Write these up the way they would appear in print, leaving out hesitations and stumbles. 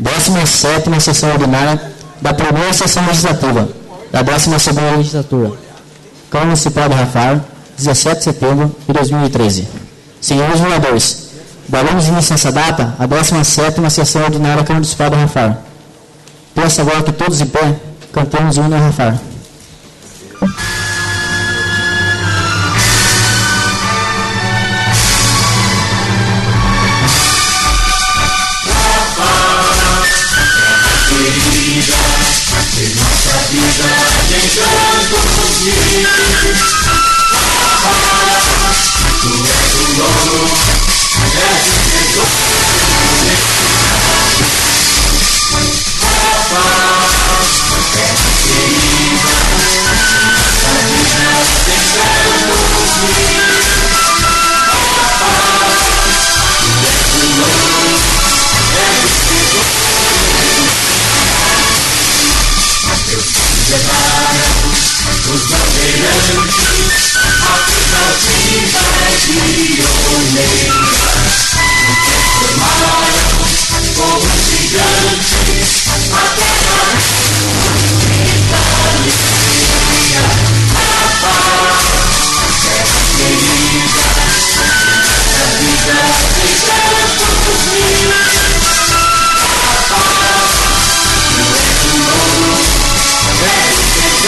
17ª sessão ordinária da primeira sessão legislativa da 12ª legislatura. Câmara Municipal de Rafar, 17 de setembro de 2013. Senhores vereadores, daremos início nessa data a 17ª sessão ordinária da Câmara Municipal de Rafar. Peço agora que todos em pé cantemos o hino a Rafar. Em nossa vida tem tantos dias. Tu és o dono, és o Senhor. Terra querida, nossa vida tem tantos dias. Tu és o dono, és o Senhor. Os bandeirantes, afirmativas e pioneiras, transformaram como gigantes a terra Italia. A paz, terra querida, a vida tem tantos dias. A paz, tu és o dono, és o Senhor.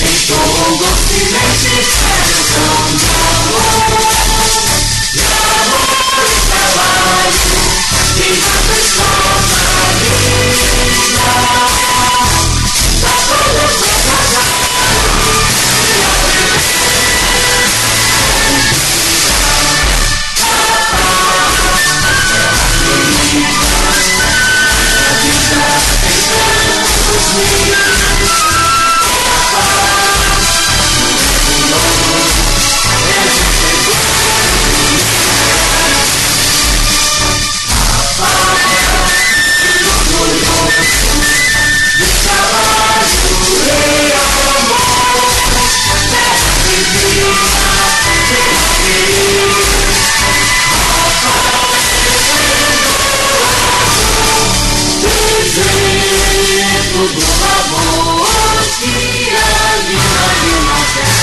Em todo ocidente, expressão de amor e trabalho, e na pessoa vida, da todas as do amor que anima na terra.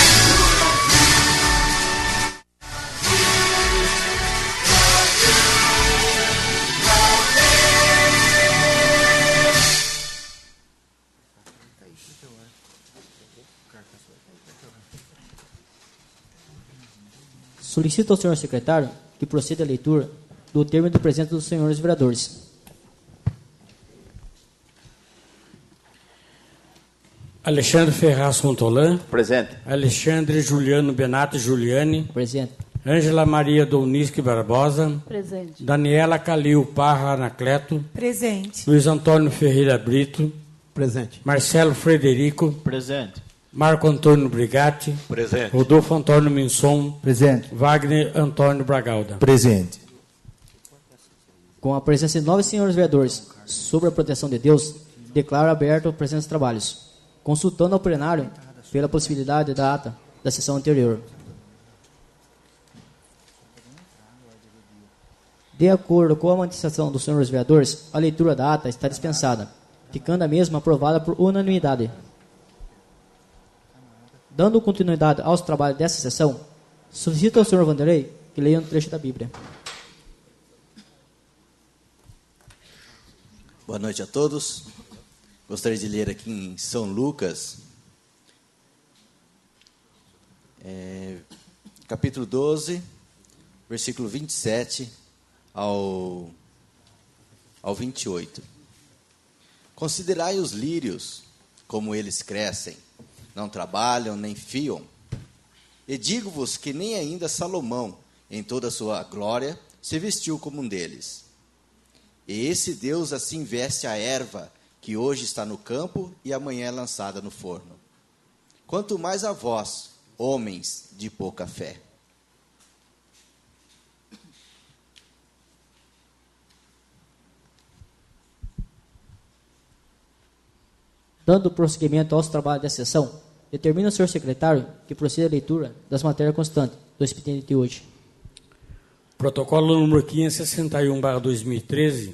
Solicito ao senhor secretário que proceda a leitura do termo de presença dos senhores vereadores. Alexandre Ferraz Contolan. Presente. Alexandre Juliano Benato Giuliani. Presente. Ângela Maria Dolniski Barbosa. Presente. Daniela Calil Parra Anacleto. Presente. Luiz Antônio Ferreira Brito. Presente. Marcelo Frederico. Presente. Marco Antônio Brigatti. Presente. Rodolfo Antônio Minson. Presente. Wagner Antônio Bragalda. Presente. Com a presença de 9 senhores vereadores, sobre a proteção de Deus, declaro aberto a presença dos trabalhos, consultando ao plenário pela possibilidade da ata da sessão anterior. De acordo com a manifestação dos senhores vereadores, a leitura da ata está dispensada, ficando a mesma aprovada por unanimidade. Dando continuidade aos trabalhos dessa sessão, solicito ao senhor Vanderlei que leia um trecho da Bíblia. Boa noite a todos. Gostaria de ler aqui em São Lucas, capítulo 12, versículo 27 ao 28. Considerai os lírios, como eles crescem, não trabalham nem fiam. E digo-vos que nem ainda Salomão, em toda a sua glória, se vestiu como um deles. E esse Deus assim veste a erva, que hoje está no campo e amanhã é lançada no forno. Quanto mais a vós, homens de pouca fé. Dando prosseguimento aos trabalhos da sessão, Determina o senhor secretário que proceda a leitura das matérias constantes do expediente de hoje. Protocolo número 561/2013,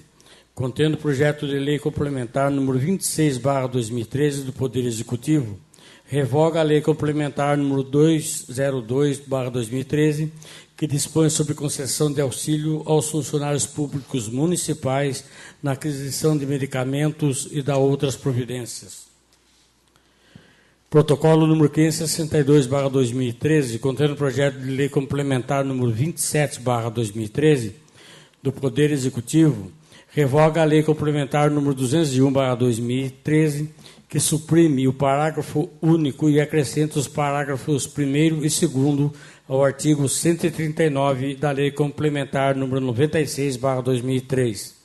contendo projeto de lei complementar número 26/2013 do Poder Executivo, revoga a lei complementar número 202/2013, que dispõe sobre concessão de auxílio aos funcionários públicos municipais na aquisição de medicamentos e da outras providências. Protocolo número 562/2013, contendo projeto de lei complementar número 27/2013 do Poder Executivo, revoga a lei complementar número 201/2013, que suprime o parágrafo único e acrescenta os parágrafos 1º e 2º ao artigo 139 da lei complementar número 96/2003.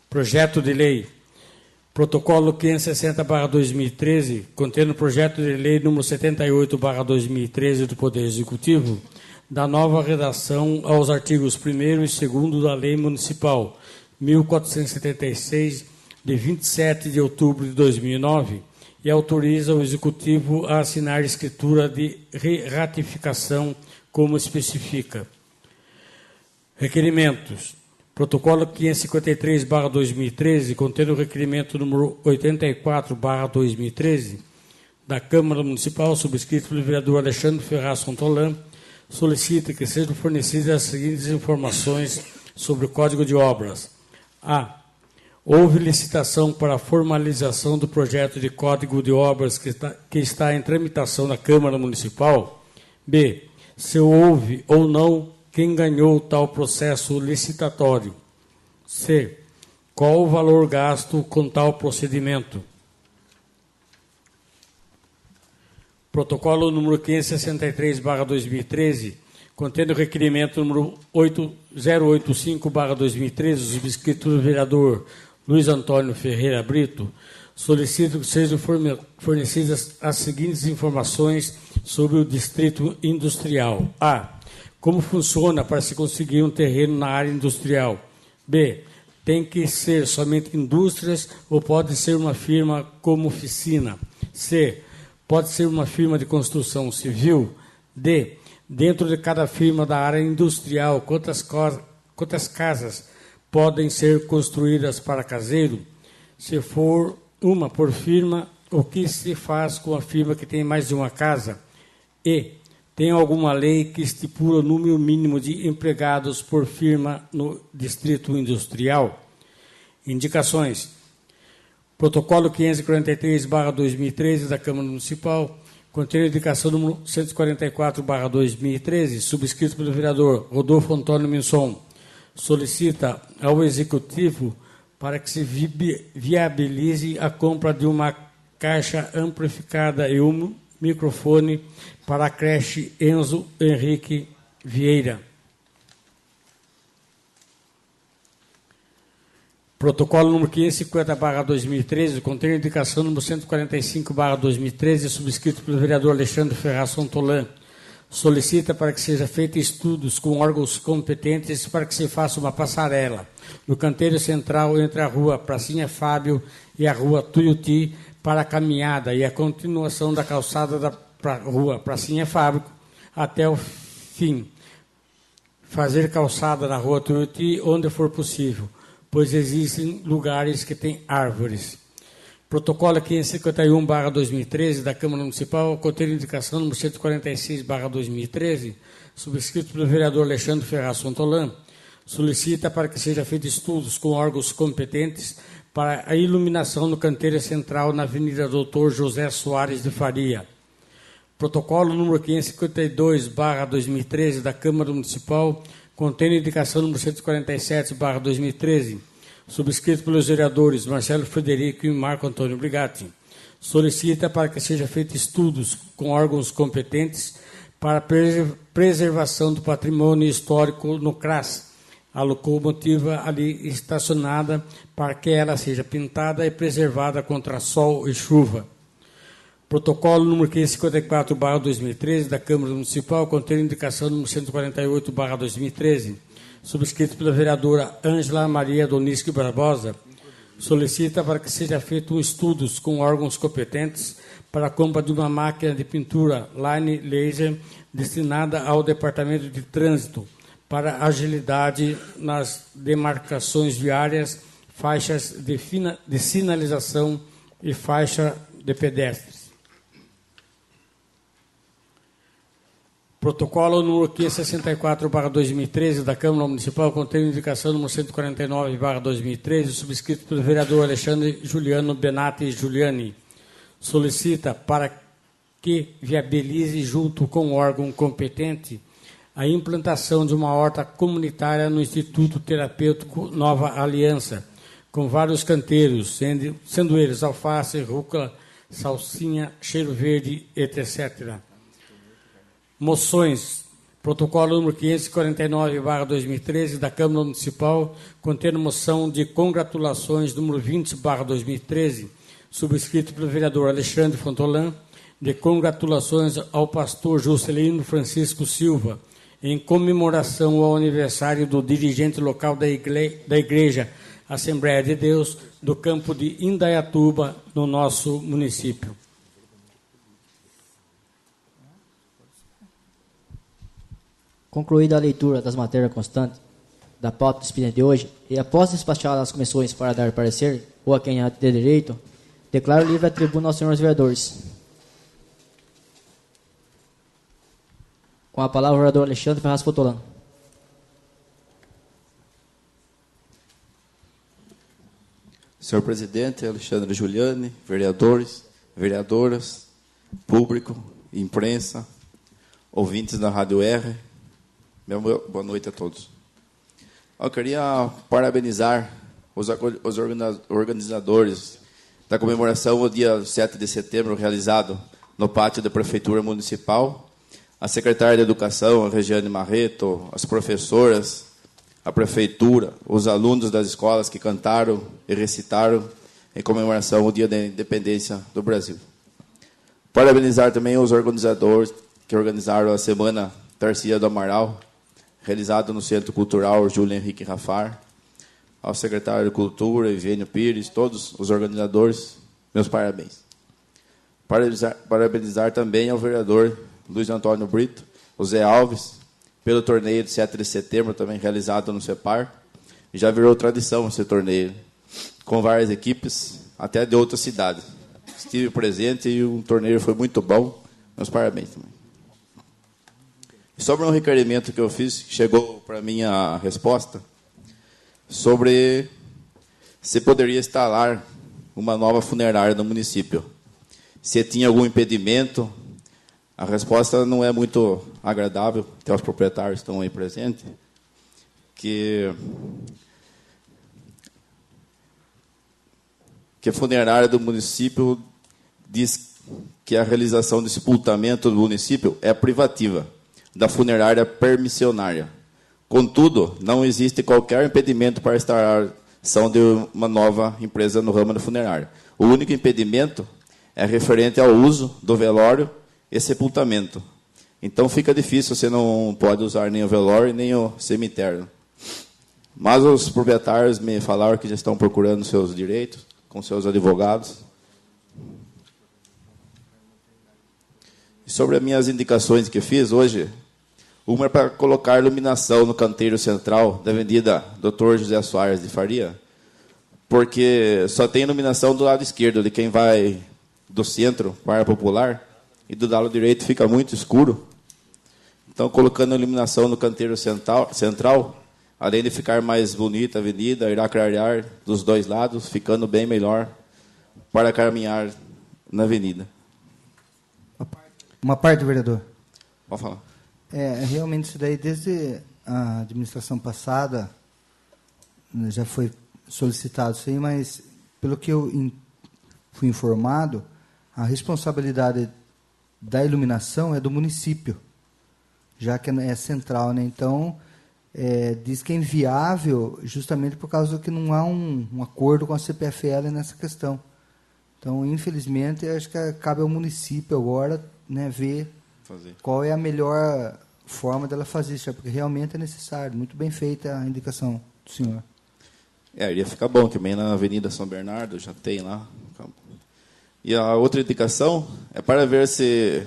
Projeto de lei. Protocolo 560/2013, contendo projeto de lei número 78/2013 do Poder Executivo, da nova redação aos artigos 1º e 2º da Lei Municipal 1476, de 27 de outubro de 2009, e autoriza o Executivo a assinar escritura de ratificação, como especifica. Requerimentos. Protocolo 553/2013, contendo o requerimento número 84/2013, da Câmara Municipal, subscrito pelo vereador Alexandre Ferraz Fontolan, solicita que sejam fornecidas as seguintes informações sobre o Código de Obras. A. Houve licitação para a formalização do projeto de Código de Obras que está em tramitação na Câmara Municipal. B. Se houve ou não, quem ganhou tal processo licitatório. C. Qual o valor gasto com tal procedimento? Protocolo número 563/2013, contendo o requerimento número 8085/2013, subscrito do vereador Luiz Antônio Ferreira Brito, solicito que sejam fornecidas as seguintes informações sobre o Distrito Industrial. A. Como funciona para se conseguir um terreno na área industrial? B. Tem que ser somente indústrias ou pode ser uma firma como oficina? C. Pode ser uma firma de construção civil? D. Dentro de cada firma da área industrial, quantas casas podem ser construídas para caseiro? Se for uma por firma, o que se faz com a firma que tem mais de uma casa? E. Tem alguma lei que estipula o número mínimo de empregados por firma no Distrito Industrial? Indicações. Protocolo 543/2013 da Câmara Municipal, contém a indicação número 144/2013, subscrito pelo vereador Rodolfo Antônio Minson, solicita ao Executivo para que se viabilize a compra de uma caixa amplificada e um microfone para a creche Enzo Henrique Vieira. Protocolo número 550/2013, contém a indicação número 145/2013, subscrito pelo vereador Alexandre Ferraz Fontolan, solicita para que seja feito estudos com órgãos competentes para que se faça uma passarela no canteiro central entre a rua Pracinha Fábio e a rua Tuiuti para a caminhada e a continuação da calçada da rua Pracinha Fábio até o fim. Fazer calçada na rua Tuiuti onde for possível, pois existem lugares que têm árvores. Protocolo 551/2013 da Câmara Municipal, contém indicação número 146/2013, subscrito pelo vereador Alexandre Ferraz Fontolan, solicita para que seja feito estudos com órgãos competentes para a iluminação no canteiro central na Avenida Doutor José Soares de Faria. Protocolo número 552/2013 da Câmara Municipal, contém indicação número 147/2013, subscrito pelos vereadores Marcelo Frederico e Marco Antônio Brigatti, solicita para que seja feito estudos com órgãos competentes para a preservação do patrimônio histórico no CRAS, a locomotiva ali estacionada, para que ela seja pintada e preservada contra sol e chuva. Protocolo número 554/2013 da Câmara Municipal, contém indicação número 148/2013, subscrito pela vereadora Ângela Maria Donisque Barbosa, solicita para que seja feito um estudo com órgãos competentes para a compra de uma máquina de pintura Line Laser destinada ao Departamento de Trânsito para agilidade nas demarcações viárias, faixas de sinalização e faixa de pedestres. Protocolo número 564/2013 da Câmara Municipal contém indicação número 149/2013, subscrito pelo vereador Alexandre Juliano Benatti Giuliani. Solicita para que viabilize, junto com o órgão competente, a implantação de uma horta comunitária no Instituto Terapêutico Nova Aliança, com vários canteiros, sendo eles alface, rúcula, salsinha, cheiro verde, etc. Moções. Protocolo número 549/2013 da Câmara Municipal, contendo moção de congratulações número 20/2013, subscrito pelo vereador Alexandre Fontolan, de congratulações ao pastor Juscelino Francisco Silva, em comemoração ao aniversário do dirigente local da Igreja Assembleia de Deus do campo de Indaiatuba, no nosso município. Concluída a leitura das matérias constantes da pauta do expediente de hoje, e após despachar as comissões para dar parecer, ou a quem há de direito, declaro livre a tribuna aos senhores vereadores. Com a palavra o vereador Alexandre Ferraz Fotolan. Senhor presidente, Alexandre Giuliani, vereadores, vereadoras, público, imprensa, ouvintes da Rádio R, boa noite a todos. Eu queria parabenizar os organizadores da comemoração do dia 7 de setembro, realizado no pátio da Prefeitura Municipal, a secretária de Educação, a Regiane Marreto, as professoras, a Prefeitura, os alunos das escolas que cantaram e recitaram em comemoração ao Dia da Independência do Brasil. Parabenizar também os organizadores que organizaram a Semana Tarcia do Amaral, realizado no Centro Cultural Júlio Henrique Rafar, ao secretário de Cultura, Evênio Pires, todos os organizadores, meus parabéns. Parabenizar também ao vereador Luiz Antônio Brito, o Zé Alves, pelo torneio de 7 de setembro, também realizado no CEPAR. Já virou tradição esse torneio, com várias equipes, até de outras cidades. Estive presente e o torneio foi muito bom. Meus parabéns também. Sobre um requerimento que eu fiz, chegou para mim a resposta, sobre se poderia instalar uma nova funerária no município. Se tinha algum impedimento, a resposta não é muito agradável, até os proprietários estão aí presentes, que a funerária do município diz que a realização de sepultamento do município é privativa, da funerária permissionária. Contudo, não existe qualquer impedimento para a instalação de uma nova empresa no ramo da funerária. O único impedimento é referente ao uso do velório e sepultamento. Então fica difícil, você não pode usar nem o velório nem o cemitério. Mas os proprietários me falaram que já estão procurando seus direitos com seus advogados. E sobre as minhas indicações que fiz hoje, uma é para colocar iluminação no canteiro central da Avenida Dr. José Soares de Faria, porque só tem iluminação do lado esquerdo, de quem vai do centro para a Popular, e do lado direito fica muito escuro. Então, colocando a iluminação no canteiro central, além de ficar mais bonita a avenida, irá clarear dos dois lados, ficando bem melhor para caminhar na avenida. Uma parte, vereador. Pode falar. Realmente isso daí, desde a administração passada, já foi solicitado isso aí, mas, pelo que eu fui informado, a responsabilidade da iluminação é do município, já que é central, né? Então, diz que é inviável justamente por causa que não há um acordo com a CPFL nessa questão. Então, infelizmente, acho que cabe ao município agora, né, ver qual é a melhor forma dela fazer isso, porque realmente é necessário. Muito bem feita a indicação do senhor. Iria ficar bom, que bem na Avenida São Bernardo, já tem lá. E a outra indicação é para ver se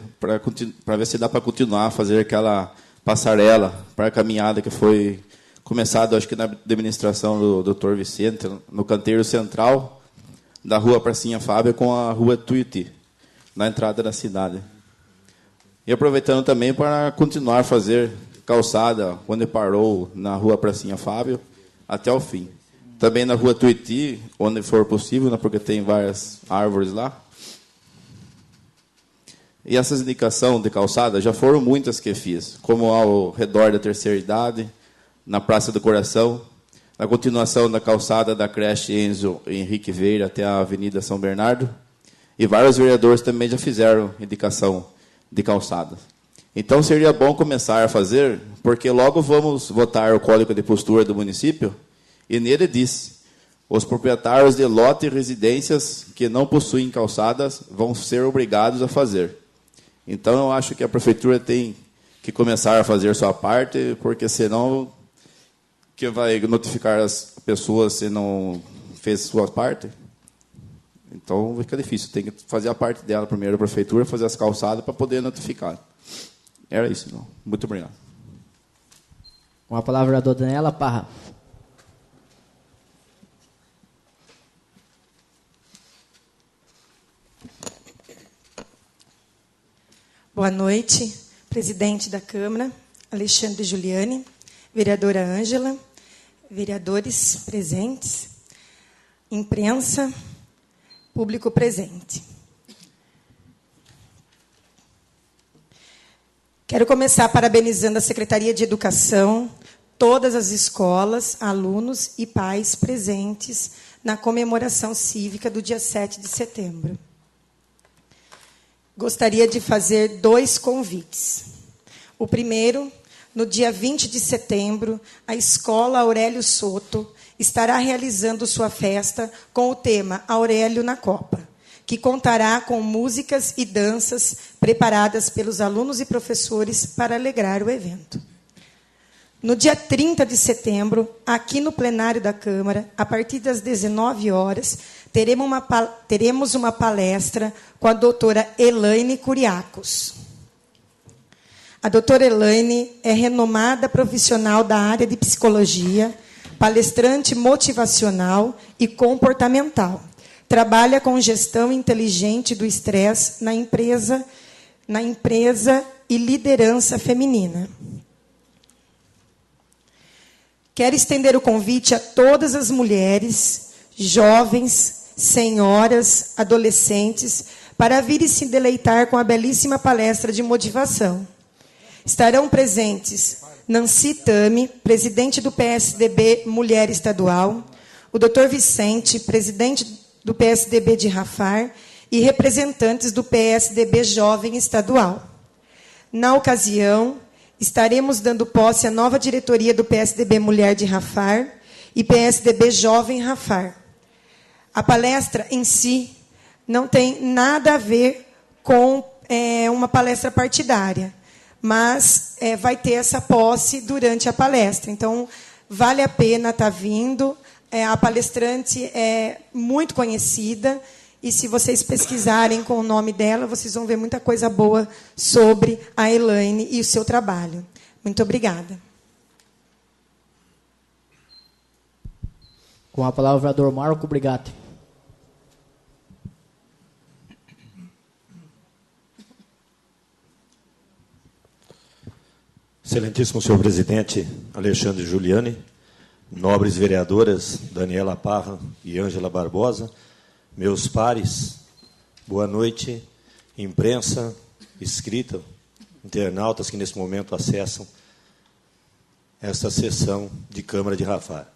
dá para continuar a fazer aquela passarela para a caminhada que foi começado, acho que na administração do Dr. Vicente, no canteiro central da Rua Pracinha Fábio com a Rua Tuiuti, na entrada da cidade. E aproveitando também para continuar a fazer calçada, onde parou na Rua Pracinha Fábio, até o fim. Também na Rua Tuiuti, onde for possível, né, porque tem várias árvores lá. E essas indicações de calçada já foram muitas que fiz, como ao redor da terceira idade, na Praça do Coração, na continuação da calçada da creche Enzo Henrique Vieira até a Avenida São Bernardo. E vários vereadores também já fizeram indicação de calçadas. Então, seria bom começar a fazer, porque logo vamos votar o Código de Postura do município, e nele diz: os proprietários de lote e residências que não possuem calçadas vão ser obrigados a fazer. Então, eu acho que a prefeitura tem que começar a fazer sua parte, porque senão que vai notificar as pessoas se não fez sua parte. Então, fica difícil. Tem que fazer a parte dela primeiro, a prefeitura, fazer as calçadas para poder notificar. Era isso, não. Muito obrigado. Com a palavra a Daniela Parra. Boa noite, presidente da Câmara, Alexandre Giuliani, vereadora Ângela, vereadores presentes, imprensa, público presente. Quero começar parabenizando a Secretaria de Educação, todas as escolas, alunos e pais presentes na comemoração cívica do dia 7 de setembro. Gostaria de fazer 2 convites. O primeiro, no dia 20 de setembro, a Escola Aurélio Soto estará realizando sua festa com o tema Aurélio na Copa, que contará com músicas e danças preparadas pelos alunos e professores para alegrar o evento. No dia 30 de setembro, aqui no plenário da Câmara, a partir das 19 horas, teremos uma palestra com a doutora Elaine Curiacos. A doutora Elaine é renomada profissional da área de psicologia, palestrante motivacional e comportamental. Trabalha com gestão inteligente do estresse na empresa e liderança feminina. Quero estender o convite a todas as mulheres, jovens, senhoras, adolescentes, para vir e se deleitar com a belíssima palestra de motivação. Estarão presentes Nancy Tami, presidente do PSDB Mulher Estadual, o Dr. Vicente, presidente do PSDB de Rafar, e representantes do PSDB Jovem Estadual. Na ocasião, estaremos dando posse à nova diretoria do PSDB Mulher de Rafar e PSDB Jovem Rafar. A palestra em si não tem nada a ver com uma palestra partidária, mas vai ter essa posse durante a palestra. Então, vale a pena estar vindo. A palestrante é muito conhecida, e se vocês pesquisarem com o nome dela, vocês vão ver muita coisa boa sobre a Elaine e o seu trabalho. Muito obrigada. Com a palavra o vereador Marco Brigatti. Excelentíssimo senhor presidente Alexandre Giuliani, nobres vereadoras Daniela Parra e Ângela Barbosa, meus pares, boa noite, imprensa, escrita, internautas que nesse momento acessam esta sessão de Câmara de Rafar.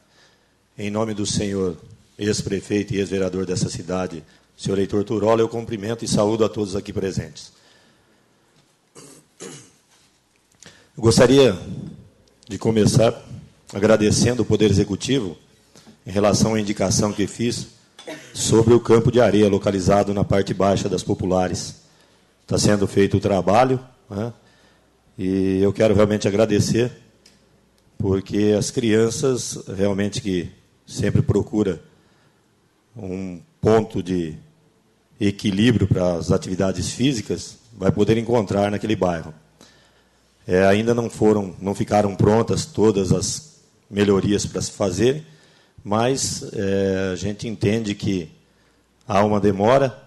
Em nome do senhor ex-prefeito e ex-vereador dessa cidade, senhor Heitor Turola, eu cumprimento e saúdo a todos aqui presentes. Eu gostaria de começar agradecendo o Poder Executivo em relação à indicação que fiz sobre o campo de areia localizado na parte baixa das Populares. Está sendo feito o trabalho, né? E eu quero realmente agradecer, porque as crianças realmente que sempre procura um ponto de equilíbrio para as atividades físicas, vai poder encontrar naquele bairro. Ainda não ficaram prontas todas as melhorias para se fazer, mas a gente entende que há uma demora,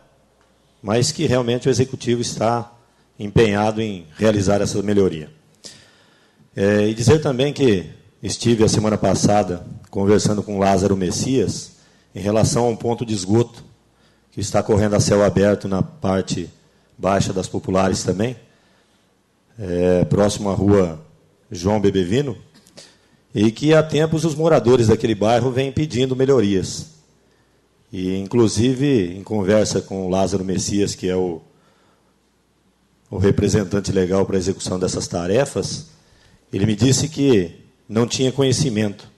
mas que realmente o Executivo está empenhado em realizar essa melhoria. E dizer também que estive a semana passada conversando com Lázaro Messias em relação a um ponto de esgoto que está correndo a céu aberto na parte baixa das Populares também, próximo à rua João Bebevino, e que há tempos os moradores daquele bairro vêm pedindo melhorias. E, inclusive, em conversa com o Lázaro Messias, que é o representante legal para a execução dessas tarefas, ele me disse que não tinha conhecimento.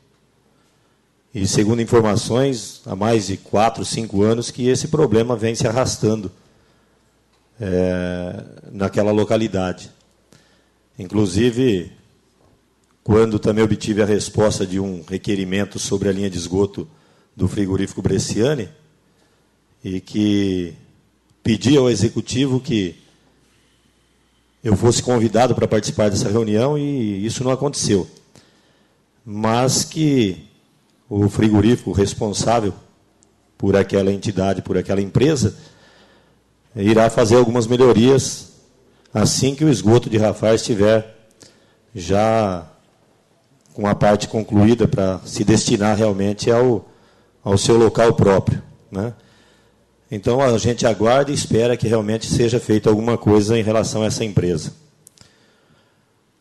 E, segundo informações, há mais de 4, 5 anos que esse problema vem se arrastando naquela localidade. Inclusive, quando também obtive a resposta de um requerimento sobre a linha de esgoto do frigorífico Bresciani, e que pedia ao Executivo que eu fosse convidado para participar dessa reunião, e isso não aconteceu. Mas que o frigorífico responsável por aquela entidade, por aquela empresa, irá fazer algumas melhorias assim que o esgoto de Rafar estiver já com a parte concluída para se destinar realmente ao seu local próprio, né? Então, a gente aguarda e espera que realmente seja feita alguma coisa em relação a essa empresa.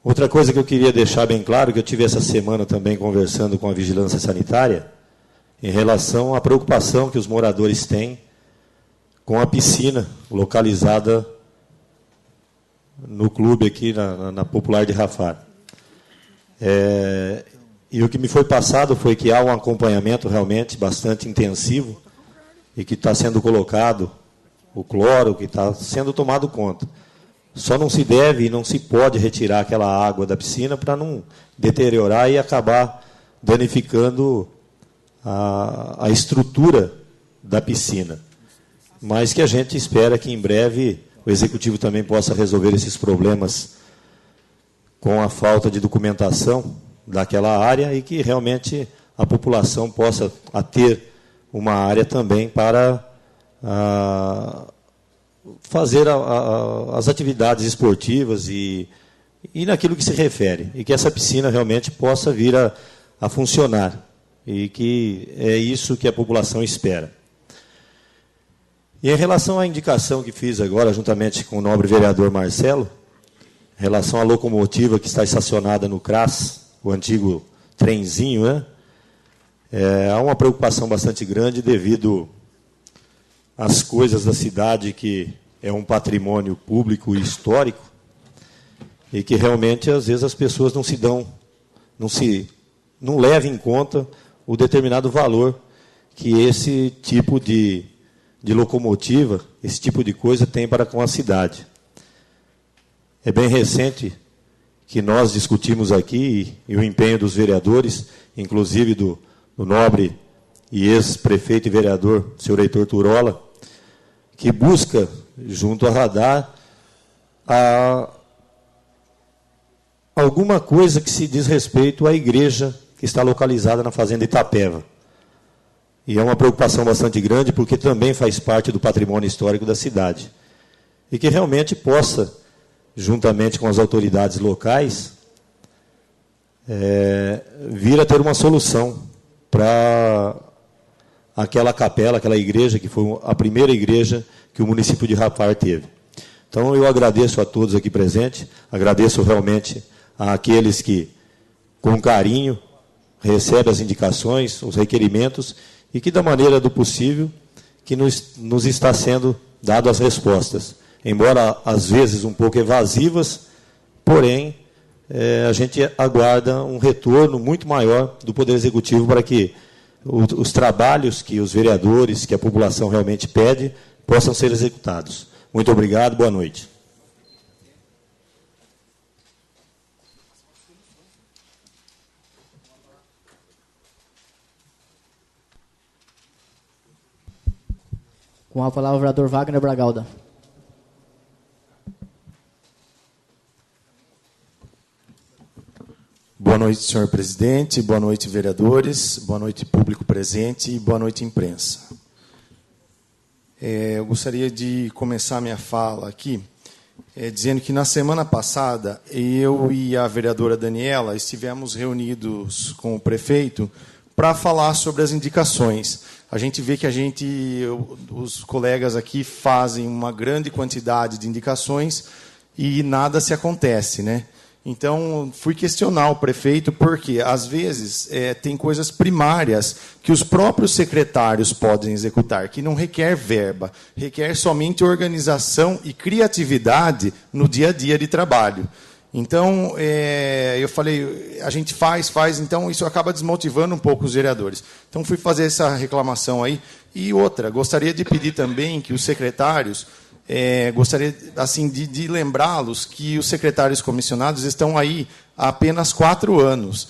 Outra coisa que eu queria deixar bem claro, que eu tive essa semana também conversando com a Vigilância Sanitária, em relação à preocupação que os moradores têm com a piscina localizada no clube aqui na Popular de Rafar. E o que me foi passado foi que há um acompanhamento realmente bastante intensivo e que está sendo colocado o cloro, que está sendo tomado conta. Só não se deve e não se pode retirar aquela água da piscina para não deteriorar e acabar danificando a estrutura da piscina. Mas que a gente espera que em breve o Executivo também possa resolver esses problemas com a falta de documentação daquela área e que realmente a população possa ter uma área também para fazer as atividades esportivas e naquilo que se refere. E que essa piscina realmente possa vir a funcionar. E que é isso que a população espera. E em relação à indicação que fiz agora, juntamente com o nobre vereador Marcelo, em relação à locomotiva que está estacionada no CRAS, o antigo trenzinho, né? Há uma preocupação bastante grande devido às coisas da cidade, que é um patrimônio público e histórico, e que realmente, às vezes, as pessoas não levam em conta o determinado valor que esse tipo de locomotiva, esse tipo de coisa tem para com a cidade. É bem recente que nós discutimos aqui, e o empenho dos vereadores, inclusive do nobre e ex-prefeito e vereador, senhor Heitor Turola, que busca, junto à Radar, alguma coisa que se diz respeito à igreja que está localizada na fazenda Itapeva. E é uma preocupação bastante grande, porque também faz parte do patrimônio histórico da cidade. E que realmente possa, juntamente com as autoridades locais, vir a ter uma solução para aquela capela, aquela igreja, que foi a primeira igreja que o município de Rafar teve. Então, eu agradeço a todos aqui presentes, agradeço realmente àqueles que, com carinho, recebem as indicações, os requerimentos, e que, da maneira do possível, que nos está sendo dado as respostas. Embora, às vezes, um pouco evasivas, porém, a gente aguarda um retorno muito maior do Poder Executivo para que os trabalhos que os vereadores, que a população realmente pede, possam ser executados. Muito obrigado, boa noite. Com a palavra o vereador Wagner Bragalda. Boa noite, senhor presidente, boa noite, vereadores, boa noite, público presente e boa noite, imprensa. Eu gostaria de começar minha fala aqui dizendo que, na semana passada, eu e a vereadora Daniela estivemos reunidos com o prefeito para falar sobre as indicações. A gente vê que os colegas aqui fazem uma grande quantidade de indicações e nada se acontece, né? Então, fui questionar o prefeito porque, às vezes, tem coisas primárias que os próprios secretários podem executar, que não requer verba, requer somente organização e criatividade no dia a dia de trabalho. Então, eu falei, a gente faz, então isso acaba desmotivando um pouco os vereadores. Então, fui fazer essa reclamação aí. E outra, gostaria de pedir também que os secretários... gostaria assim de lembrá-los que os secretários comissionados estão aí há apenas 4 anos,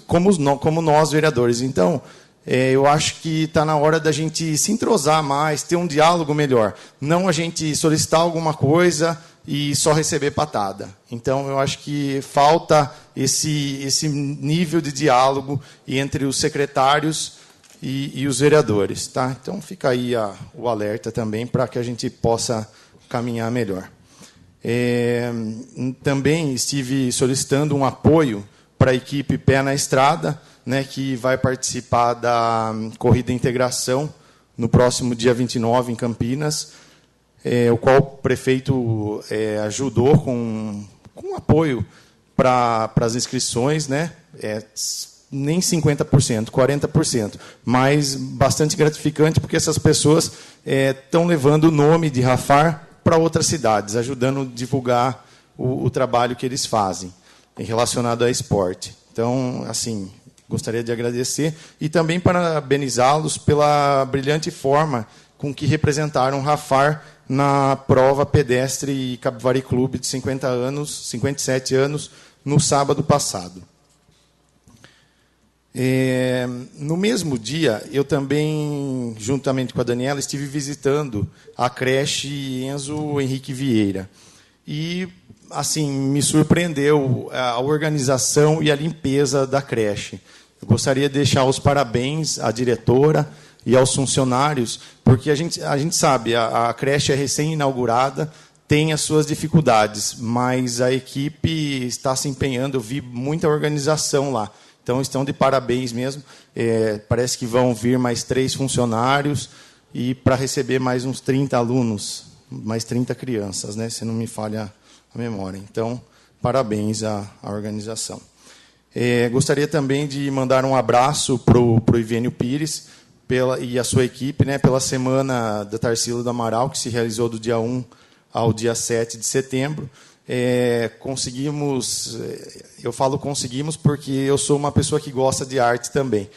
como nós, vereadores. Então, eu acho que está na hora da gente se entrosar mais, ter um diálogo melhor. Não a gente solicitar alguma coisa e só receber patada. Então, eu acho que falta esse nível de diálogo entre os secretários e os vereadores. Tá? Então, fica aí o alerta também para que a gente possa caminhar melhor. Também estive solicitando um apoio para a equipe Pé na Estrada, né, que vai participar da Corrida Integração no próximo dia 29, em Campinas, o qual o prefeito ajudou com apoio para as inscrições, né, nem 50%, 40%, mas bastante gratificante, porque essas pessoas estão levando o nome de Rafar para outras cidades, ajudando a divulgar o trabalho que eles fazem relacionado a esporte. Então, assim, gostaria de agradecer e também parabenizá-los pela brilhante forma com que representaram Rafar na prova pedestre Capivari Clube de 57 anos, no sábado passado. No mesmo dia, eu também, juntamente com a Daniela, estive visitando a creche Enzo Henrique Vieira. E, assim, me surpreendeu a organização e a limpeza da creche. Eu gostaria de deixar os parabéns à diretora e aos funcionários, porque a gente sabe, a creche é recém-inaugurada, tem as suas dificuldades, mas a equipe está se empenhando, eu vi muita organização lá. Então, estão de parabéns mesmo. Parece que vão vir mais 3 funcionários e para receber mais uns 30 alunos, mais 30 crianças, né, se não me falha a memória. Então, parabéns à organização. Gostaria também de mandar um abraço para o Ivênio Pires e a sua equipe, né, pela Semana da Tarsila do Amaral, que se realizou do dia 1 ao dia 7 de setembro. Conseguimos, eu falo conseguimos porque eu sou uma pessoa que gosta de arte também,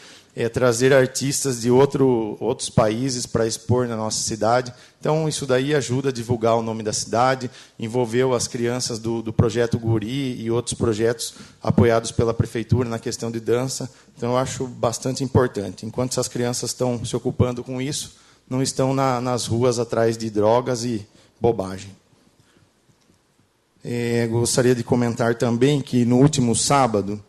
trazer artistas de outros países para expor na nossa cidade. Então, isso daí ajuda a divulgar o nome da cidade, envolveu as crianças do Projeto Guri e outros projetos apoiados pela Prefeitura na questão de dança. Então, eu acho bastante importante. Enquanto essas crianças estão se ocupando com isso, não estão nas ruas atrás de drogas e bobagem. Gostaria de comentar também que, no último sábado,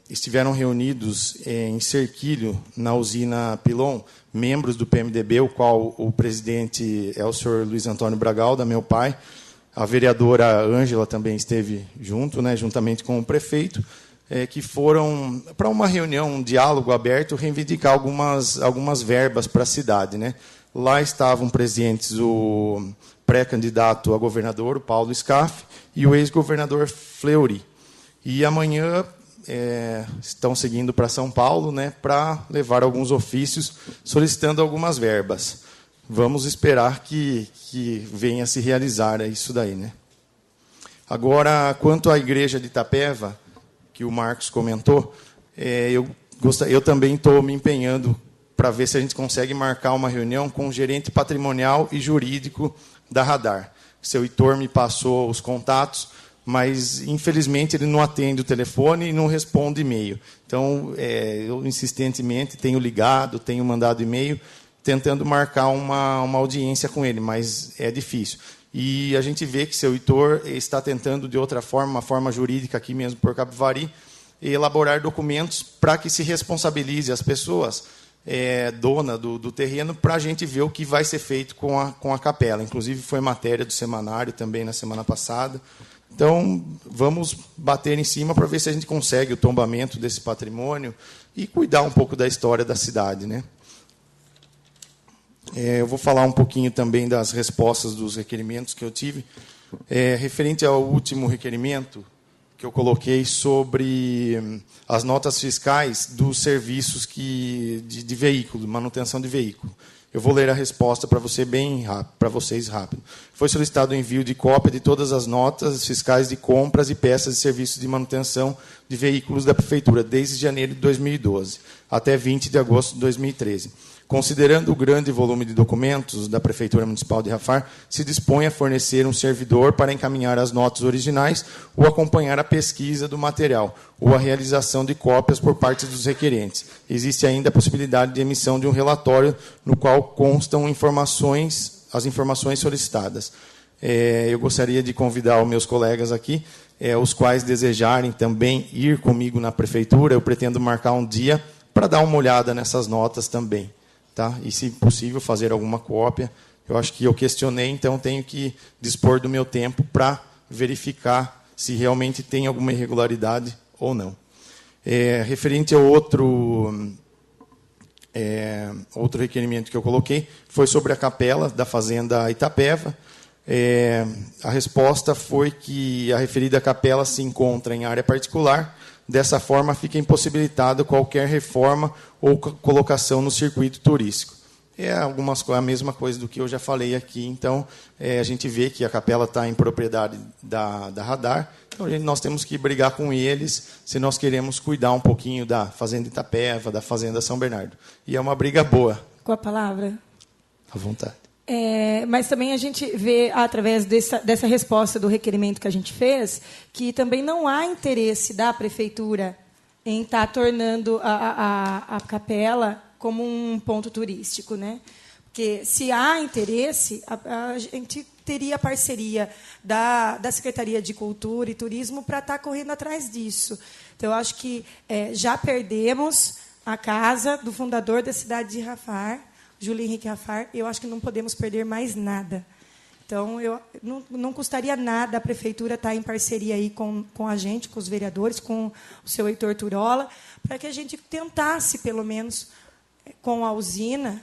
estiveram reunidos em Cerquilho, na usina Pilon, membros do PMDB, o qual o presidente é o senhor Luiz Antônio Bragalda, meu pai. A vereadora Ângela também esteve junto, né, juntamente com o prefeito, que foram para uma reunião, um diálogo aberto, reivindicar algumas verbas para a cidade, né. Lá estavam presentes o pré-candidato a governador, o Paulo Scaff, e o ex-governador Fleury. E amanhã estão seguindo para São Paulo, né, para levar alguns ofícios solicitando algumas verbas. Vamos esperar que venha a se realizar isso daí, né? Agora, quanto à igreja de Itapeva, que o Marcos comentou, eu também estou me empenhando para ver se a gente consegue marcar uma reunião com o gerente patrimonial e jurídico da Radar. O seu Heitor me passou os contatos, mas, infelizmente, ele não atende o telefone e não responde e-mail. Então, eu insistentemente tenho ligado, tenho mandado e-mail, tentando marcar uma audiência com ele, mas é difícil. E a gente vê que seu Heitor está tentando, de outra forma, uma forma jurídica aqui mesmo por Capivari, elaborar documentos para que se responsabilize as pessoas dona do terreno, para a gente ver o que vai ser feito com a capela. Inclusive, foi matéria do semanário também na semana passada. Então, vamos bater em cima para ver se a gente consegue o tombamento desse patrimônio e cuidar um pouco da história da cidade, né? Eu vou falar um pouquinho também das respostas dos requerimentos que eu tive. Referente ao último requerimento que eu coloquei sobre as notas fiscais dos serviços de veículo, manutenção de veículo. Eu vou ler a resposta para vocês rápido. Foi solicitado o envio de cópia de todas as notas fiscais de compras e peças de serviços de manutenção de veículos da Prefeitura, desde janeiro de 2012 até 20 de agosto de 2013. Considerando o grande volume de documentos da Prefeitura Municipal de Rafar, se dispõe a fornecer um servidor para encaminhar as notas originais ou acompanhar a pesquisa do material, ou a realização de cópias por parte dos requerentes. Existe ainda a possibilidade de emissão de um relatório no qual constam as informações solicitadas. Eu gostaria de convidar os meus colegas aqui, os quais desejarem também ir comigo na Prefeitura. Eu pretendo marcar um dia para dar uma olhada nessas notas também. Tá? E, se possível, fazer alguma cópia. Eu acho que eu questionei, então tenho que dispor do meu tempo para verificar se realmente tem alguma irregularidade ou não. Referente ao outro requerimento que eu coloquei, foi sobre a capela da Fazenda Itapeva. A resposta foi que a referida capela se encontra em área particular. Dessa forma, fica impossibilitado qualquer reforma ou colocação no circuito turístico. A mesma coisa do que eu já falei aqui. Então, a gente vê que a capela está em propriedade da Radar. Então, nós temos que brigar com eles se nós queremos cuidar um pouquinho da Fazenda Itapeva, da Fazenda São Bernardo. E é uma briga boa. Com a palavra? À vontade. Mas também a gente vê, através dessa resposta do requerimento que a gente fez, que também não há interesse da Prefeitura em estar tornando a capela como um ponto turístico, né? Porque, se há interesse, a gente teria parceria da Secretaria de Cultura e Turismo para estar correndo atrás disso. Então, eu acho que já perdemos a casa do fundador da cidade de Rafar, Júlio Henrique Rafar. Eu acho que não podemos perder mais nada. Então, não custaria nada a Prefeitura estar em parceria aí com a gente, com os vereadores, com o seu Heitor Turola, para que a gente tentasse, pelo menos, com a usina,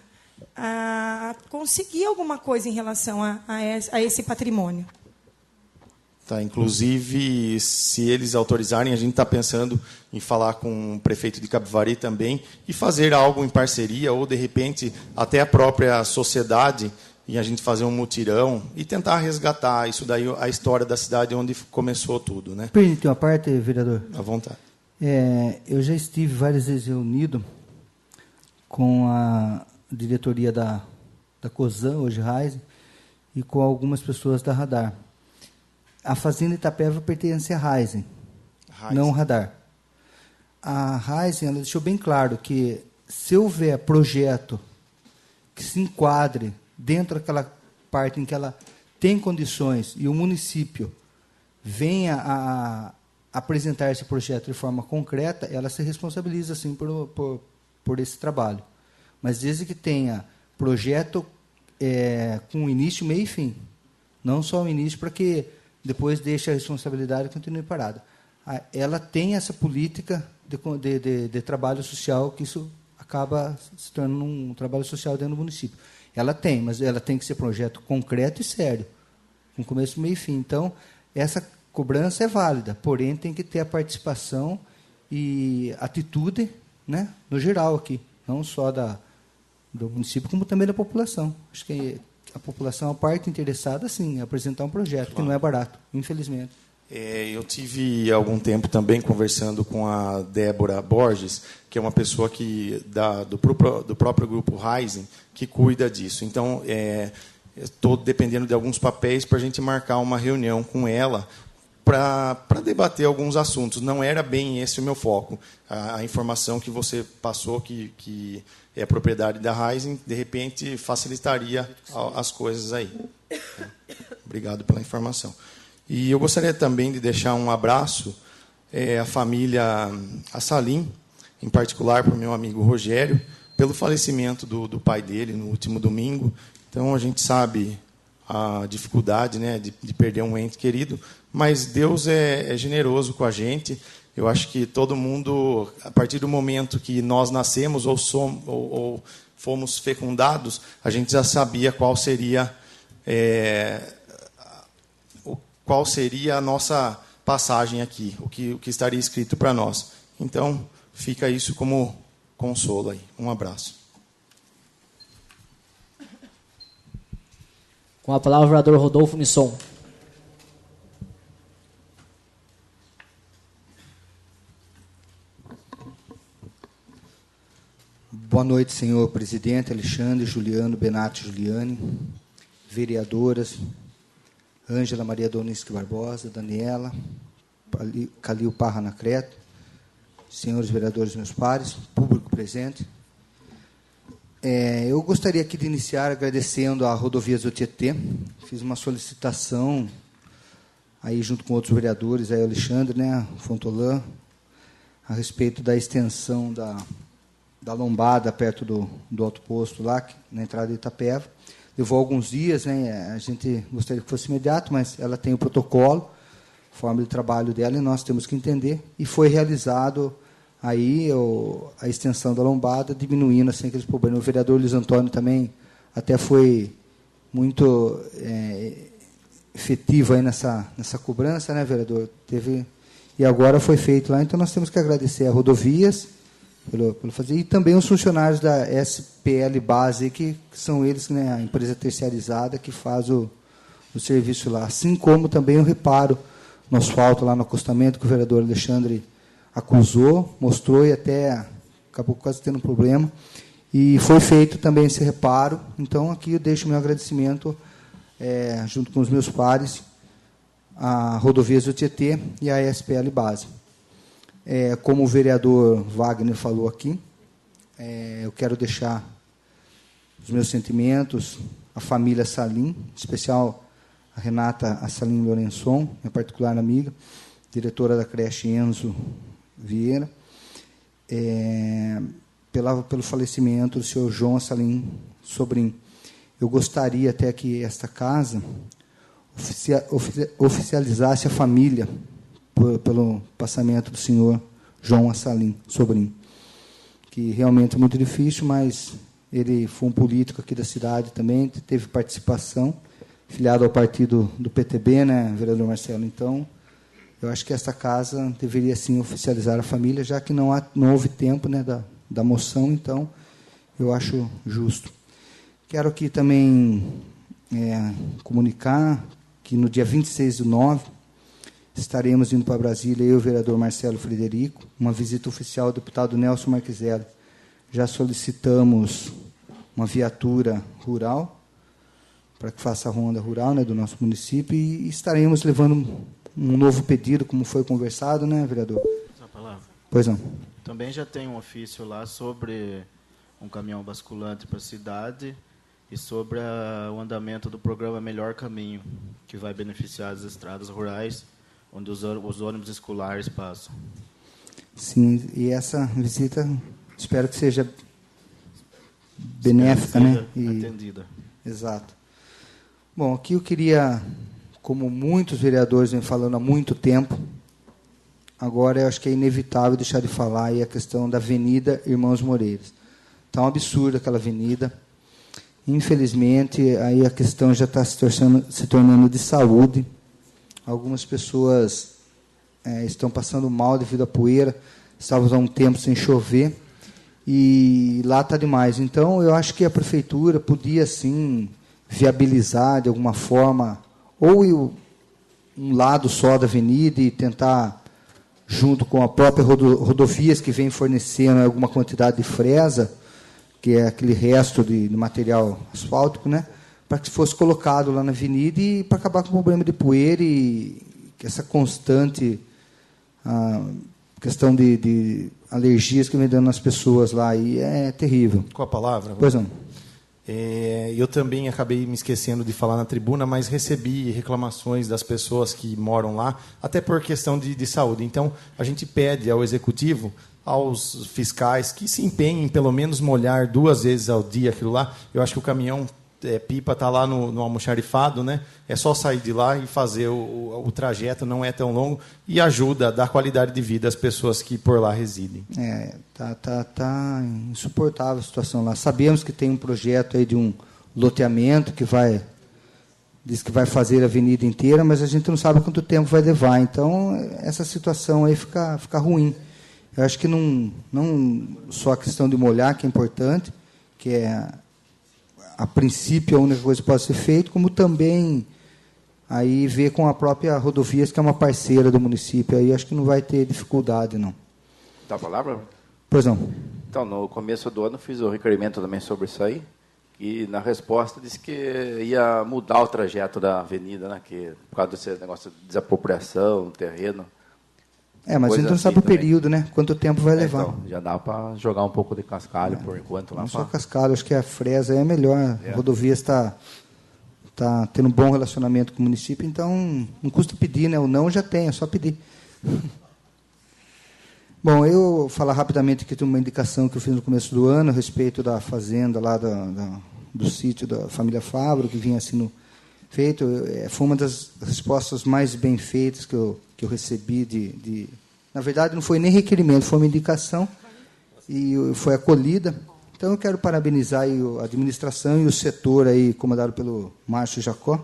conseguir alguma coisa em relação a esse patrimônio. Tá, inclusive, se eles autorizarem, a gente está pensando em falar com o prefeito de Capivari também e fazer algo em parceria, ou, de repente, até a própria sociedade, e a gente fazer um mutirão e tentar resgatar isso daí, a história da cidade onde começou tudo, né? Permite uma parte, vereador? À vontade. Eu já estive várias vezes reunido com a diretoria da COSAN, hoje Raizen, e com algumas pessoas da Radar. A Fazenda Itapeva pertence à Raizen, não Radar. A Raizen, ela deixou bem claro que, se houver projeto que se enquadre dentro daquela parte em que ela tem condições e o município venha a apresentar esse projeto de forma concreta, ela se responsabiliza, sim, por esse trabalho. Mas desde que tenha projeto com início, meio e fim. Não só o início, para que depois deixe a responsabilidade e continue parada. Ela tem essa política de trabalho social, que isso acaba se tornando um trabalho social dentro do município. Ela tem, mas ela tem que ser projeto concreto e sério, com começo, meio e fim. Então, essa cobrança é válida, porém tem que ter a participação e atitude, né, no geral aqui, não só do município, como também da população. Acho que a população é a parte interessada, sim, em apresentar um projeto, que não é barato, infelizmente. Eu tive algum tempo também conversando com a Débora Borges, que é uma pessoa do próprio grupo Raizen, que cuida disso. Então, estou dependendo de alguns papéis para a gente marcar uma reunião com ela, para debater alguns assuntos. Não era bem esse o meu foco. A informação que você passou, que é propriedade da Raizen, de repente facilitaria as coisas aí. Obrigado pela informação. E eu gostaria também de deixar um abraço à família Assalim, em particular para o meu amigo Rogério, pelo falecimento do pai dele no último domingo. Então, a gente sabe a dificuldade, né, de perder um ente querido, mas Deus é generoso com a gente. Eu acho que todo mundo, a partir do momento que nós nascemos ou fomos fecundados, a gente já sabia qual seria a nossa passagem aqui, o que estaria escrito para nós. Então, fica isso como consolo aí. Um abraço. Com a palavra, o vereador Rodolfo Misson. Boa noite, senhor presidente Alexandre, Juliano, Benatti, Juliane, vereadoras, Ângela Maria Doniski Barbosa, Daniela, Calil Parra Anacleto, senhores vereadores, meus pares, público presente. Eu gostaria aqui de iniciar agradecendo a Rodovias do Tietê. Fiz uma solicitação aí junto com outros vereadores, aí Alexandre, né, Fontolã, a respeito da extensão da lombada perto do alto posto lá, na entrada de Itapeva. Levou alguns dias, né, a gente gostaria que fosse imediato, mas ela tem o protocolo, forma de trabalho dela, e nós temos que entender. E foi realizado aí a extensão da lombada, diminuindo assim, aqueles problemas. O vereador Luiz Antônio também até foi muito efetivo aí nessa cobrança, né, vereador? E agora foi feito lá, então nós temos que agradecer a Rodovias pelo fazer, e também os funcionários da SPL Base, que são eles, né, a empresa terceirizada que faz o serviço lá, assim como também o reparo no asfalto lá no acostamento, que o vereador Alexandre acusou, mostrou e até acabou quase tendo um problema. E foi feito também esse reparo. Então, aqui eu deixo meu agradecimento, junto com os meus pares, à Rodovias do Tietê e à SPL Base. Como o vereador Wagner falou aqui, eu quero deixar os meus sentimentos à família Salim, em especial a Renata Assalim Lourençon, minha particular amiga, diretora da creche Enzo Vieira, pelo falecimento do senhor João Assalim Sobrinho. Eu gostaria até que esta casa oficializasse a família pelo passamento do senhor João Assalim Sobrinho, que realmente é muito difícil, mas ele foi um político aqui da cidade também, teve participação, filiado ao partido do PTB, né, vereador Marcelo? Então, eu acho que esta casa deveria, sim, oficializar a família, já que não houve tempo, né, da moção, então, eu acho justo. Quero aqui também comunicar que no dia 26/9 estaremos indo para Brasília, eu e o vereador Marcelo Frederico, uma visita oficial ao deputado Nelson Marquiselli. Já solicitamos uma viatura rural, para que faça a ronda rural, né, do nosso município, e estaremos levando um novo pedido, como foi conversado, né, vereador? A palavra. Pois não. Também já tem um ofício lá sobre um caminhão basculante para a cidade e sobre o andamento do programa Melhor Caminho, que vai beneficiar as estradas rurais, onde os ônibus escolares passam. Sim, e essa visita, espero que seja benéfica, né? Atendida. Exato. Bom, aqui eu queria, como muitos vereadores vêm falando há muito tempo, agora eu acho que é inevitável deixar de falar aí a questão da Avenida Irmãos Moreiras. Está um absurdo aquela avenida. Infelizmente, aí a questão já está se tornando de saúde. Algumas pessoas estão passando mal devido à poeira, estávamos há um tempo sem chover, e lá está demais. Então, eu acho que a prefeitura podia, sim, viabilizar de alguma forma, ou um lado só da avenida e tentar, junto com a própria rodovias que vem fornecendo alguma quantidade de fresa, que é aquele resto de material asfáltico, né, para que fosse colocado lá na avenida e para acabar com o problema de poeira e essa constante questão de alergias que vem dando nas pessoas lá, e é terrível. Com a palavra? Pois não. Eu também acabei me esquecendo de falar na tribuna, mas recebi reclamações das pessoas que moram lá, até por questão de saúde. Então, a gente pede ao Executivo, aos fiscais, que se empenhem em pelo menos molhar 2 vezes ao dia aquilo lá. Eu acho que o caminhão pipa está lá no almoxarifado, né? É só sair de lá e fazer o trajeto, não é tão longo, e ajuda a dar qualidade de vida às pessoas que por lá residem. Tá insuportável a situação lá. Sabemos que tem um projeto aí de um loteamento diz que vai fazer a avenida inteira, mas a gente não sabe quanto tempo vai levar. Então, essa situação aí fica ruim. Eu acho que não só a questão de molhar, que é importante, que é, a princípio, a única coisa que pode ser feita, como também aí ver com a própria Rodovias, que é uma parceira do município. Aí acho que não vai ter dificuldade, não. Dá a palavra? Pois não. Então, no começo do ano, fiz o requerimento também sobre isso aí, e na resposta disse que ia mudar o trajeto da avenida, né, que, por causa desse negócio de desapropriação, terreno. Mas a gente não sabe o período, né? Quanto tempo vai levar. Então, já dá para jogar um pouco de cascalho por enquanto lá. Não só cascalho, acho que a Fresa é melhor. A rodovia está tendo um bom relacionamento com o município, então não custa pedir, né? O não já tem, é só pedir. Bom, eu vou falar rapidamente aqui de uma indicação que eu fiz no começo do ano a respeito da fazenda lá do sítio da família Fabro, que vinha sendo feito. Foi uma das respostas mais bem feitas que eu recebi na verdade, não foi nem requerimento, foi uma indicação e foi acolhida. Então, eu quero parabenizar aí a administração e o setor aí, comandado pelo Márcio Jacó,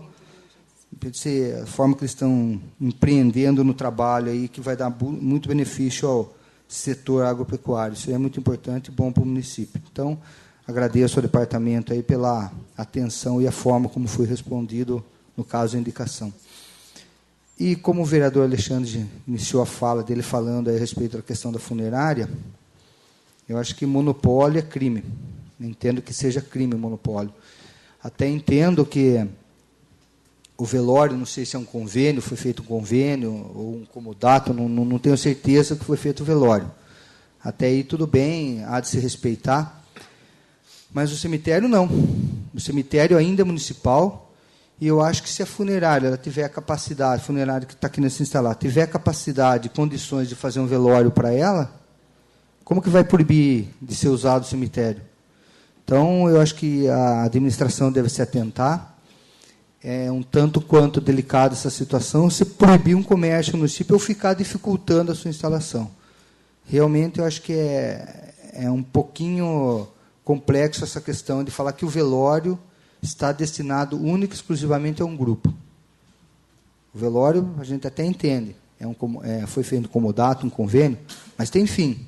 a forma que eles estão empreendendo no trabalho aí, que vai dar muito benefício ao setor agropecuário. Isso é muito importante e bom para o município. Então, agradeço ao departamento aí pela atenção e a forma como foi respondido, no caso, a indicação. E como o vereador Alexandre iniciou a fala dele falando aí a respeito da questão da funerária, eu acho que monopólio é crime. Entendo que seja crime monopólio. Até entendo que o velório, não sei se é um convênio, foi feito um convênio, ou um comodato, não tenho certeza que foi feito o velório. Até aí tudo bem, há de se respeitar. Mas o cemitério não. O cemitério ainda é municipal. E eu acho que se a funerária ela tiver a capacidade, a funerária que está aqui nesse instalar, tiver a capacidade, condições de fazer um velório para ela, como que vai proibir de ser usado o cemitério? Então, eu acho que a administração deve se atentar. É um tanto quanto delicada essa situação, se proibir um comércio no município ou ficar dificultando a sua instalação. Realmente, eu acho que é um pouquinho complexo essa questão de falar que o velório está destinado única e exclusivamente a um grupo. O velório, a gente até entende, foi feito um comodato, um convênio, mas tem fim.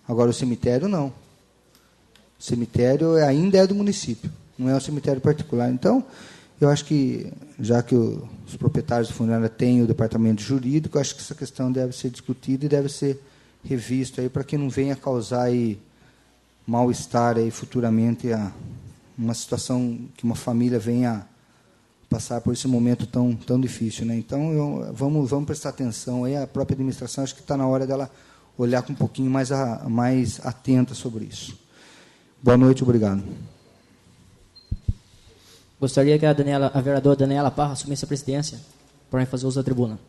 Agora, o cemitério, não. O cemitério ainda é do município, não é um cemitério particular. Então, eu acho que, já que os proprietários da funerária têm o departamento jurídico, eu acho que essa questão deve ser discutida e deve ser revista aí para que não venha causar aí mal-estar aí futuramente uma situação que uma família venha passar por esse momento tão difícil, né? Então, vamos prestar atenção aí, a própria administração, acho que está na hora dela olhar com um pouquinho mais atenta sobre isso. Boa noite, obrigado. Gostaria que a vereadora Daniela Parra assumisse a presidência para fazer uso da tribuna.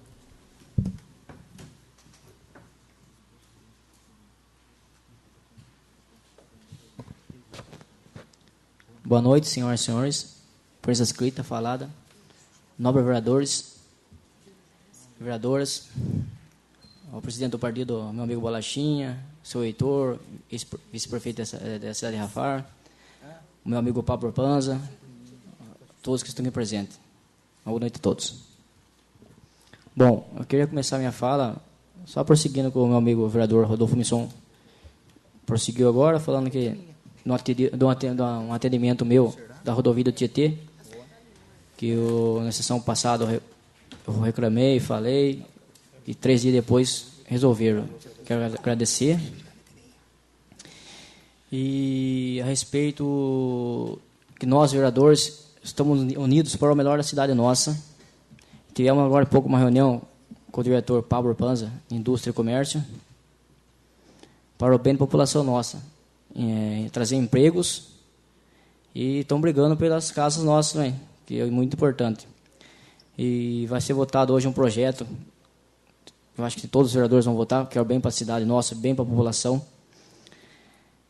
Boa noite, senhoras e senhores. Presença escrita, falada. Nobres vereadores, vereadoras, ao presidente do partido, meu amigo Bolachinha, seu Heitor, vice-prefeito da cidade de Rafar, o meu amigo Pablo Panza, todos que estão aqui presentes. Boa noite a todos. Bom, eu queria começar minha fala só prosseguindo com o meu amigo vereador Rodolfo Misson prosseguiu agora, falando que um atendimento meu da rodovia do Tietê, que na sessão passada eu reclamei, falei, e 3 dias depois resolveram. Quero agradecer. E a respeito que nós, vereadores, estamos unidos para o melhor da cidade nossa. Tivemos agora há pouco uma reunião com o diretor Pablo Panza, Indústria e Comércio, para o bem da população nossa, trazer empregos, e estão brigando pelas casas nossas também, que é muito importante. E vai ser votado hoje um projeto, eu acho que todos os vereadores vão votar, que é o bem para a cidade nossa, bem para a população,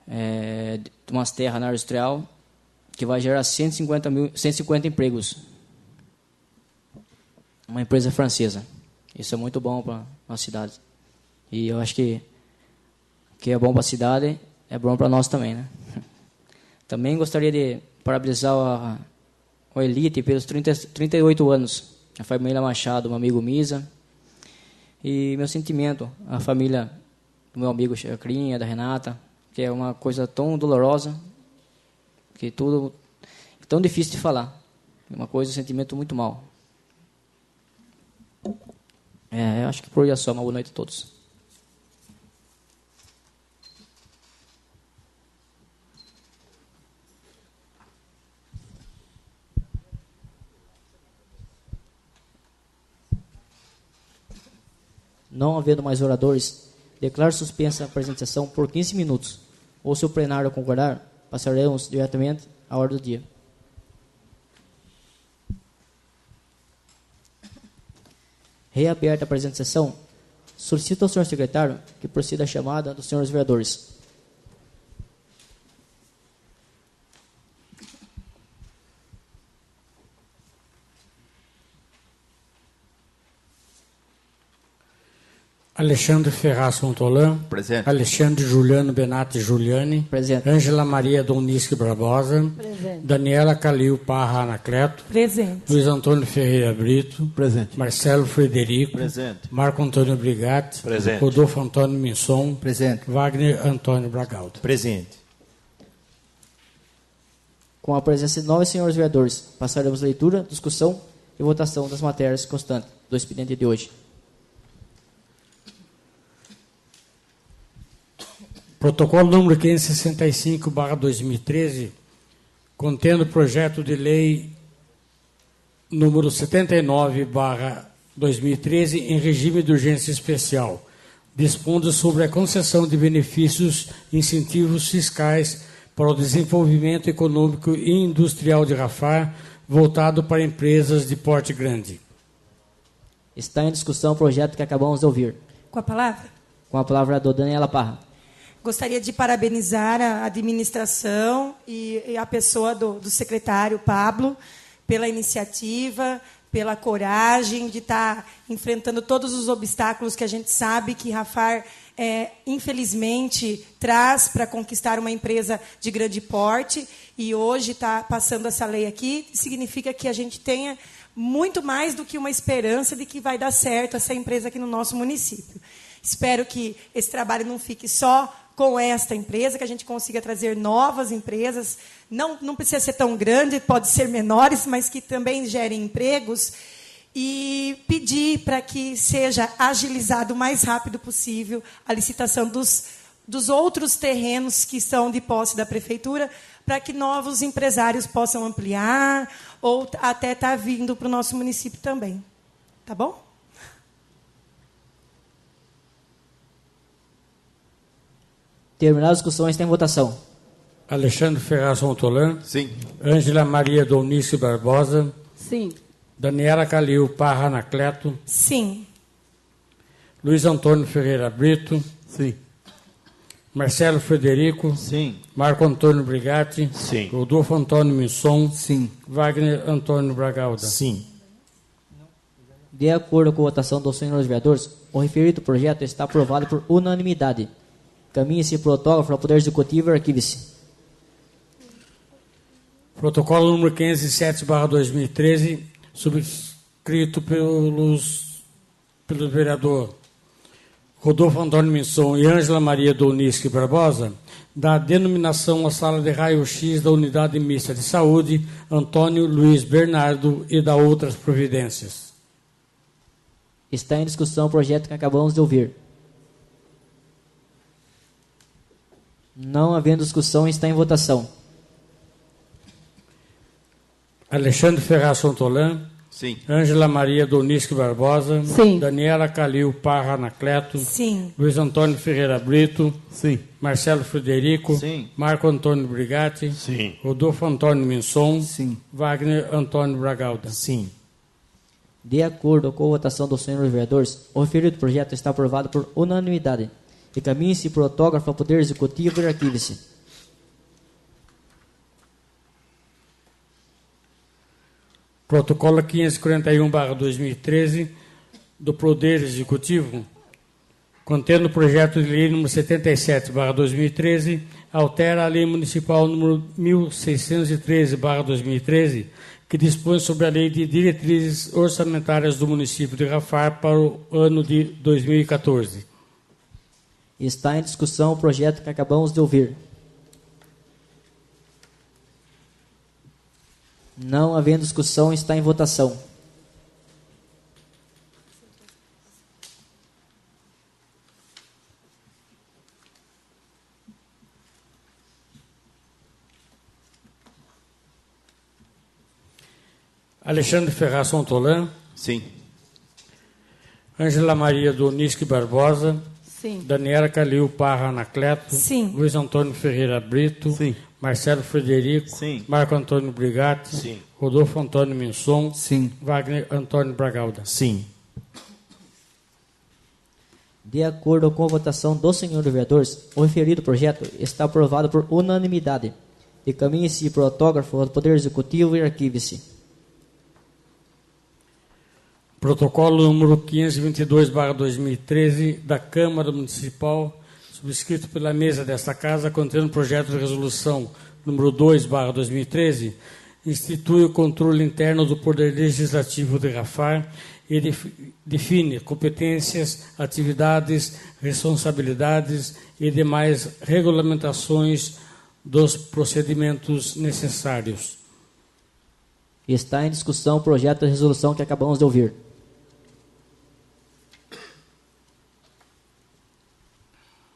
de umas terras na área industrial, que vai gerar 150 empregos. Uma empresa francesa. Isso é muito bom para a cidade. E eu acho que é bom para a cidade, é bom para nós também, né? Também gostaria de parabenizar a Elite pelos 38 anos. A família Machado, meu amigo Misa. E meu sentimento, a família do meu amigo Chacrinha, da Renata, que é uma coisa tão dolorosa, que tudo é tão difícil de falar. É uma coisa, um sentimento muito mal. Eu acho que por hoje é só. Uma boa noite a todos. Não havendo mais oradores, declaro suspensa a apresentação por 15 minutos. Ou, se o plenário concordar, passaremos diretamente à ordem do dia. Reaberta a presente sessão, solicito ao senhor secretário que proceda a chamada dos senhores vereadores. Alexandre Ferraz Fontolan. Presente. Alexandre Juliano Benatti Giuliani. Presente. Ângela Maria Doniski Barbosa. Presente. Daniela Calil Parra Anacleto. Presente. Luiz Antônio Ferreira Brito. Presente. Marcelo Frederico. Presente. Marco Antônio Brigatti. Presente. Rodolfo Antônio Minson. Presente. Wagner Antônio Bragaldo. Presente. Com a presença de 9 senhores vereadores, passaremos a leitura, discussão e votação das matérias constantes do expediente de hoje. Protocolo número 565/2013, contendo projeto de lei número 79/2013 em regime de urgência especial, dispondo sobre a concessão de benefícios e incentivos fiscais para o desenvolvimento econômico e industrial de Rafar, voltado para empresas de porte grande. Está em discussão o projeto que acabamos de ouvir. Com a palavra? Com a palavra a Daniela Parra. Gostaria de parabenizar a administração e a pessoa do secretário Pablo pela iniciativa, pela coragem de estar enfrentando todos os obstáculos que a gente sabe que Rafar, infelizmente, traz para conquistar uma empresa de grande porte. E hoje está passando essa lei aqui, significa que a gente tenha muito mais do que uma esperança de que vai dar certo essa empresa aqui no nosso município. Espero que esse trabalho não fique só com esta empresa, que a gente consiga trazer novas empresas, não precisa ser tão grande, pode ser menores, mas que também gerem empregos, e pedir para que seja agilizado o mais rápido possível a licitação dos outros terrenos que são de posse da prefeitura, para que novos empresários possam ampliar, ou até estar vindo para o nosso município também. Tá bom? Terminadas as discussões, tem votação. Alexandre Ferraz Fontolan. Sim. Ângela Maria Doniski Barbosa. Sim. Daniela Calil Parra Anacleto. Sim. Luiz Antônio Ferreira Brito. Sim. Marcelo Frederico. Sim. Marco Antônio Brigatti. Sim. Rodolfo Antônio Minson. Sim. Wagner Antônio Bragalda. Sim. De acordo com a votação dos senhores vereadores, o referido projeto está aprovado por unanimidade. Caminhe-se para o autógrafo ao Poder Executivo e arquive-se. Protocolo número 507/2013, subscrito pelo vereador Rodolfo Antônio Minson e Ângela Maria Doniski Barbosa, dá denominação à sala de raio-x da Unidade Mista de Saúde Antônio Luiz Bernardo e da outras providências. Está em discussão o projeto que acabamos de ouvir. Não havendo discussão, está em votação. Alexandre Ferraz Fontolan. Sim. Ângela Maria Donisque Barbosa. Sim. Daniela Calil Parra Anacleto. Sim. Luiz Antônio Ferreira Brito. Sim. Marcelo Frederico. Sim. Marco Antônio Brigatti. Sim. Rodolfo Antônio Minson. Sim. Wagner Antônio Bragalda. Sim. De acordo com a votação dos senhores vereadores, o referido projeto está aprovado por unanimidade. Encaminhe-se por autógrafo ao Poder Executivo e arquive-se. Protocolo 541/2013 do Poder Executivo, contendo o projeto de lei número 77/2013, altera a lei municipal número 1613/2013, que dispõe sobre a lei de diretrizes orçamentárias do município de Rafar para o ano de 2014. Está em discussão o projeto que acabamos de ouvir. Não havendo discussão, está em votação. Alexandre Ferraz Sontolan. Sim. Ângela Maria Donisque Barbosa. Sim. Daniela Calil Parra Anacleto. Sim. Luiz Antônio Ferreira Brito. Sim. Marcelo Frederico. Sim. Marco Antônio Brigatti. Sim. Rodolfo Antônio Minson. Sim. Wagner Antônio Bragalda. Sim. De acordo com a votação dos senhores vereadores, o referido projeto está aprovado por unanimidade. Encaminhe-se por autógrafo ao Poder Executivo e arquive-se. Protocolo número 522/2013 da Câmara Municipal, subscrito pela mesa desta Casa, contendo projeto de resolução número 2/2013, institui o controle interno do Poder Legislativo de Rafar e define competências, atividades, responsabilidades e demais regulamentações dos procedimentos necessários. Está em discussão o projeto de resolução que acabamos de ouvir.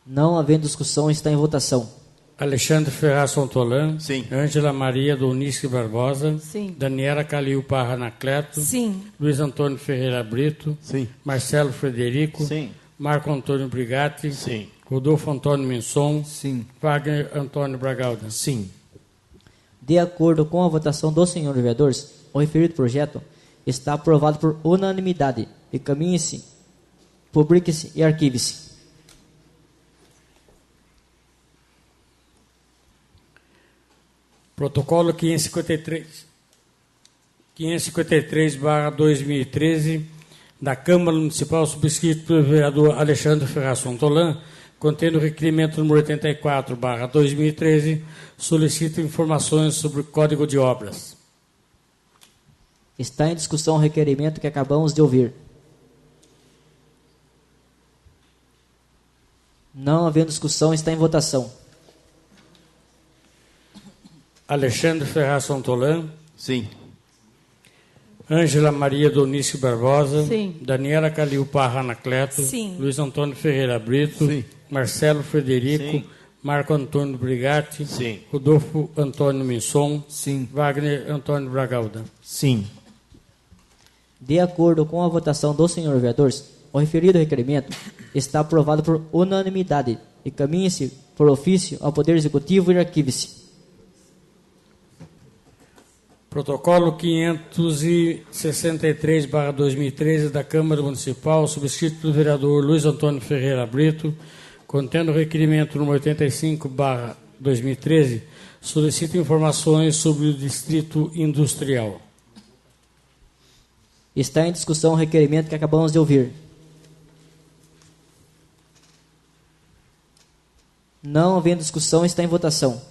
Não havendo discussão, está em votação. Alexandre Ferraz Sontolan. Sim. Ângela Maria Donisque Barbosa. Sim. Daniela Calil Parra Anacleto. Sim. Luiz Antônio Ferreira Brito. Sim. Marcelo Frederico. Sim. Marco Antônio Brigatti. Sim. Rodolfo Antônio Minson. Sim. Wagner Antônio Bragalda. Sim. De acordo com a votação dos senhores vereadores, o referido projeto está aprovado por unanimidade. Encaminhe-se, publique-se e arquive-se. Protocolo 553/2013 da Câmara Municipal, subscrito pelo vereador Alexandre Ferraz Sontolan, contendo o requerimento número 84/2013, solicita informações sobre o Código de Obras. Está em discussão o requerimento que acabamos de ouvir. Não havendo discussão, está em votação. Alexandre Ferraz Sontolan. Sim. Ângela Maria Donisque Barbosa. Sim. Daniela Calil Parra Anacleto. Sim. Luiz Antônio Ferreira Brito. Sim. Marcelo Frederico. Sim. Marco Antônio Brigatti. Sim. Rodolfo Antônio Minson. Sim. Wagner Antônio Bragalda. Sim. De acordo com a votação dos senhores vereadores, o referido requerimento está aprovado por unanimidade. Encaminhe-se por ofício ao Poder Executivo e arquive-se. Protocolo 563/2013 da Câmara Municipal, subscrito pelo vereador Luiz Antônio Ferreira Brito, contendo o requerimento número 85/2013, solicita informações sobre o Distrito Industrial. Está em discussão o requerimento que acabamos de ouvir. Não havendo discussão, está em votação.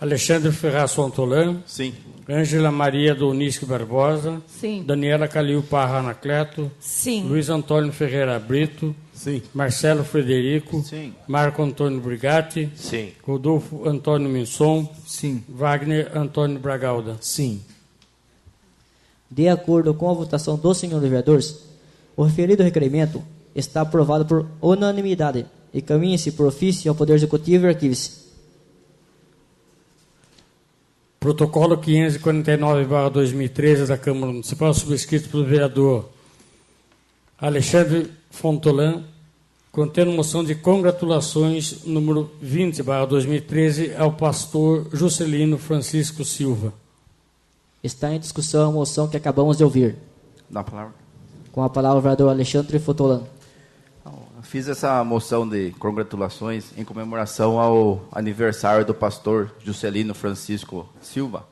Alexandre Ferraz Sontolan. Sim. Ângela Maria Donisque Barbosa. Sim. Daniela Calil Parra Anacleto. Sim. Luiz Antônio Ferreira Brito. Sim. Marcelo Frederico. Sim. Marco Antônio Brigatti. Sim. Rodolfo Antônio Minson. Sim. Wagner Antônio Bragalda. Sim. De acordo com a votação dos senhores vereadores, o referido requerimento está aprovado por unanimidade. Encaminhe-se por ofício ao Poder Executivo e arquive-se. Protocolo 549/2013 da Câmara Municipal, subscrito pelo vereador Alexandre Fontolan, contendo moção de congratulações número 20/2013 ao pastor Juscelino Francisco Silva. Está em discussão a moção que acabamos de ouvir. Dá a palavra. Com a palavra o vereador Alexandre Fontolan. Fiz essa moção de congratulações em comemoração ao aniversário do pastor Juscelino Francisco Silva,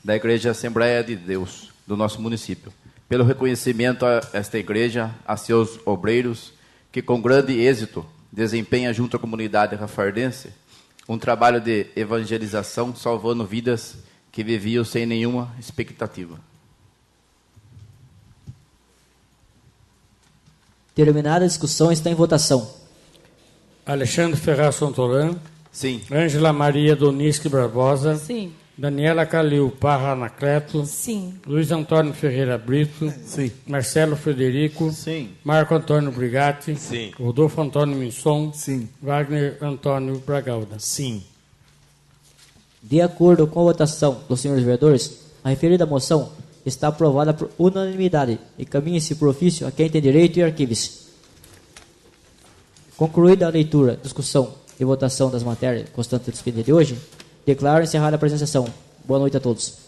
da Igreja Assembleia de Deus, do nosso município, pelo reconhecimento a esta igreja, a seus obreiros, que com grande êxito desempenha junto à comunidade rafardense um trabalho de evangelização, salvando vidas que viviam sem nenhuma expectativa. Terminada a discussão, está em votação. Alexandre Ferraz Fontolan. Sim. Ângela Maria Donisque Barbosa. Sim. Daniela Calil Parra Anacleto. Sim. Luiz Antônio Ferreira Brito. Sim. Marcelo Frederico. Sim. Marco Antônio Brigatti. Sim. Rodolfo Antônio Minson. Sim. Wagner Antônio Bragalda. Sim. De acordo com a votação dos senhores vereadores, a referida moção está aprovada por unanimidade e caminha-se por ofício a quem tem direito e arquive-se. Concluída a leitura, discussão e votação das matérias constantes do expediente de hoje, declaro encerrada a apresentação. Boa noite a todos.